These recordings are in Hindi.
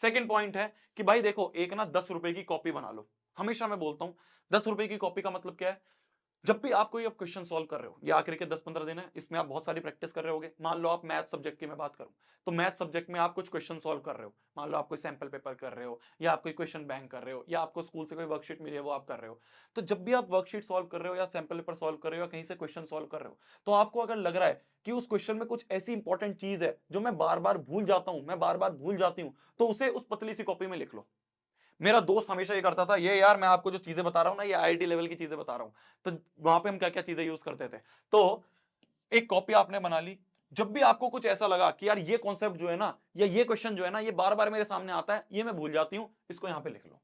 सेकंड पॉइंट है कि भाई देखो, एक ना 10 रुपए की कॉपी बना लो। हमेशा मैं बोलता हूं 10 रुपए की कॉपी का मतलब क्या है? जब भी आप कोई अब क्वेश्चन सॉल्व कर रहे हो, ये आखिर के 10-15 दिन है, इसमें आप बहुत सारी प्रैक्टिस कर रहे होगे। मान लो आप मैथ सब्जेक्ट की मैं बात करूं, तो मैथ सब्जेक्ट में आप कुछ क्वेश्चन सॉल्व कर रहे हो। मान लो आप कोई सैंपल पेपर कर रहे हो, या आप कोई क्वेश्चन बैंक कर रहे हो, या आपको स्कूल से कोई वर्कशीट मिली है वो आप कर रहे हो। तो जब भी आप वर्कशीट सॉल्व कर रहे हो, या सैंपल पेपर सॉल्व कर रहे हो, या कहीं से क्वेश्चन सॉल्व कर रहे हो, तो आपको अगर लग रहा है कि उस क्वेश्चन में कुछ ऐसी इंपॉर्टेंट चीज है जो मैं बार बार भूल जाता हूं, मैं बार बार भूल जाती हूं, तो उसे उस पतली सी कॉपी में लिख लो। मेरा दोस्त हमेशा ये करता था, ये यार मैं आपको जो चीजें बता रहा हूं ना, ये आईआईटी लेवल की चीजें बता रहा हूं। तो वहां पे हम क्या क्या चीजें यूज करते थे। तो एक कॉपी आपने बना ली। जब भी आपको कुछ ऐसा लगा कि यार ये कॉन्सेप्ट जो है ना, या ये क्वेश्चन जो है ना, ये बार बार मेरे सामने आता है, ये मैं भूल जाती हूं, इसको यहां पे लिख लो।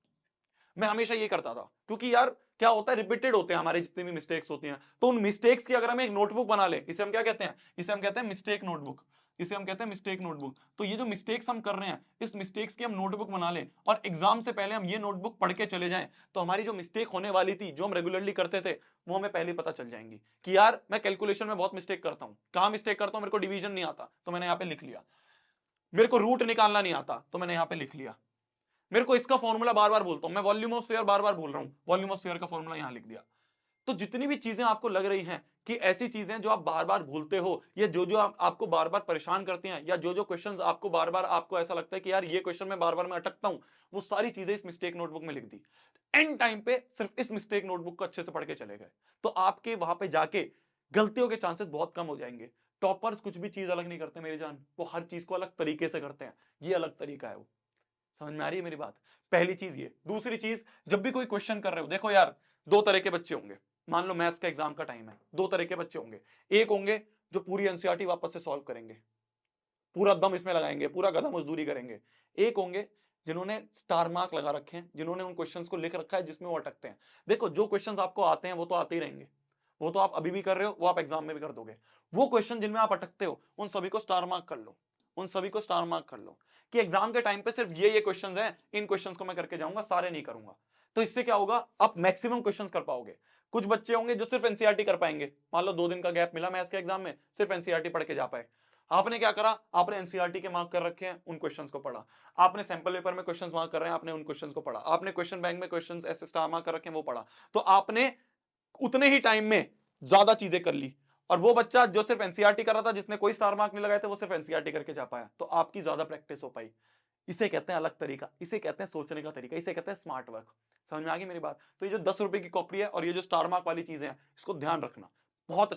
मैं हमेशा ये करता था, क्योंकि यार क्या होता है, रिपीटेड होते हैं हमारे जितने भी मिस्टेक्स होती हैं, तो उन मिस्टेक्स की अगर हम एक नोटबुक बना लें, इसे हम क्या कहते हैं, इसे हम कहते हैं मिस्टेक नोटबुक। इसे हम कहते हैं मिस्टेक नोटबुक। तो ये जो मिस्टेक्स हम कर रहे हैं, इस मिस्टेक्स की हम नोटबुक बना लें, और एग्जाम से पहले हम ये नोटबुक पढ़ के चले जाएं, तो हमारी जो मिस्टेक होने वाली थी, जो हम रेगुलरली करते थे, वो हमें पहले पता चल जाएंगी कि यार मैं कैलकुलेशन में बहुत मिस्टेक करता हूं। कहां मिस्टेक करता हूं? मेरे को डिवीजन नहीं आता, तो मैंने यहां पे लिख लिया। मेरे को रूट निकालना नहीं आता, तो मैंने यहां पे लिख लिया। मेरे को इसका फॉर्मूला बार बार भूलता हूं, मैं वॉल्यूम ऑफ स्फीयर बार बार भूल रहा हूं, वॉल्यूम ऑफ स्फीयर का फॉर्मूला यहां लिख दिया। तो जितनी भी चीजें आपको लग रही हैं कि ऐसी चीजें जो आप बार बार भूलते हो, या जो जो आपको बार बार परेशान करती हैं, या जो जो क्वेश्चंस आपको बार बार आपको ऐसा लगता है कि यार ये क्वेश्चन में बार बार मैं अटकता हूं, वो सारी चीजें इस मिस्टेक नोटबुक में लिख दी। एंड टाइम पे सिर्फ इस मिस्टेक नोटबुक को अच्छे से पढ़ के चले गए, तो आपके वहां पे जाके गलतियों के चांसेस बहुत कम हो जाएंगे। टॉपर्स कुछ भी चीज अलग नहीं करते मेरी जान, वो हर चीज को अलग तरीके से करते हैं। ये अलग तरीका है वो। समझ में आ रही है मेरी बात? पहली चीज ये। दूसरी चीज, जब भी कोई क्वेश्चन कर रहे हो, देखो यार, दो तरह के बच्चे होंगे। मान लो मैथ्स का एग्जाम का टाइम है, दो तरह के बच्चे होंगे। एक होंगे जो पूरी एनसीईआरटी वापस से सॉल्व करेंगे, पूरा दम इसमें लगाएंगे, पूरा गधा मजदूरी करेंगे। एक होंगे जिन्होंने स्टार मार्क लगा रखे हैं, जिन्होंने उन क्वेश्चंस को लिख रखा है जिसमें वो अटकते हैं। देखो, जो क्वेश्चंस आपको आते हैं वो तो आते ही रहेंगे, वो तो आप अभी भी कर रहे हो, वो आप एग्जाम में भी कर दोगे। वो क्वेश्चन जिनमें आप अटकते हो, उन सभी को स्टार मार्क कर लो। उन सभी को स्टार मार्क कर लो कि एग्जाम के टाइम पे सिर्फ ये क्वेश्चंस हैं, इन क्वेश्चंस को मैं करके जाऊंगा, सारे नहीं करूंगा। तो इससे क्या होगा, आप मैक्सिमम क्वेश्चंस कर पाओगे। कुछ बच्चे होंगे जो सिर्फ एनसीईआरटी कर पाएंगे। मान लो 2 दिन का गैप मिला मैथ्स के एग्जाम में, सिर्फ एनसीईआरटी पढ़ के जा पाए। आपने क्या करा, आपने एनसीईआरटी के मार्क कर रखे हैं, उन क्वेश्चंस को पढ़ा। आपने सैंपल पेपर में क्वेश्चंस मार्क कर रहे हैं, आपने उन क्वेश्चंस को पढ़ा। आपने क्वेश्चन बैंक में क्वेश्चंस ऐसे स्टार मार्क कर रखे हैं, वो पढ़ा। तो आपने उतने ही टाइम में ज्यादा चीजें कर ली। और वो बच्चा जो सिर्फ एनसीईआरटी कर रहा था, जिसने कोई स्टार मार्क नहीं लगाए थे, वो सिर्फ एनसीईआरटी करके जा पाया। तो आपकी ज्यादा प्रैक्टिस हो पाई। इसे कहते हैं अलग तरीका, इसे कहते हैं सोचने का तरीका, इसे कहते हैं स्मार्ट वर्क। समझ में आ गई मेरी बात? तो ये जो 10 रुपए की कॉपी है और ये जो स्टार मार्क वाली चीजें हैं, इसको ध्यान रखना। बहुत